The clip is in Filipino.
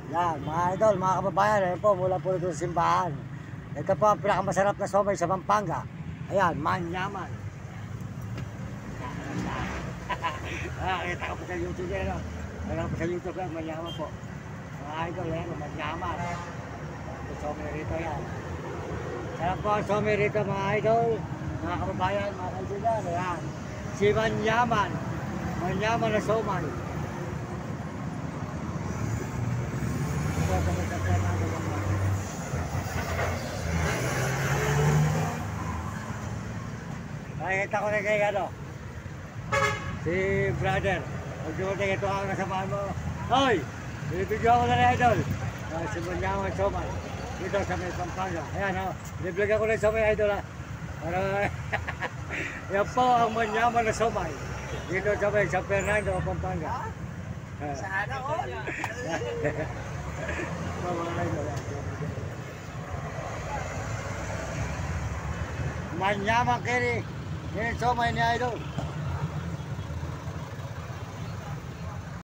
Yan, mga idol, mga kababayan, ayan po, mula po dito sa simbahan. Ito po ang pinakamasarap na somay sa Pampanga. Ayan, manyaman. Kita ko po sa YouTube yan, no? Kita ko po sa YouTube yan, manyaman po. Mga idol, ayan, manyaman. Somay rito yan. Sarap po ang somay rito, mga idol, mga kababayan, mga kaibigan, ayan. Si manyaman. Manyaman na somay. Nakikita ko na kay ano, si brother. Pag dumating ito ang nasamahan mo, hoy! Binibigyan ko na idol. Si Manyaman Somay. Dito sa may Pampanga. Ayan o, binibigyan ko na sa may idol ha. Para, yan po ang Manyaman na Somay. Dito sa may San Fernando, Pampanga. Sana all. Manyaman kini. Yan Somay ni idol.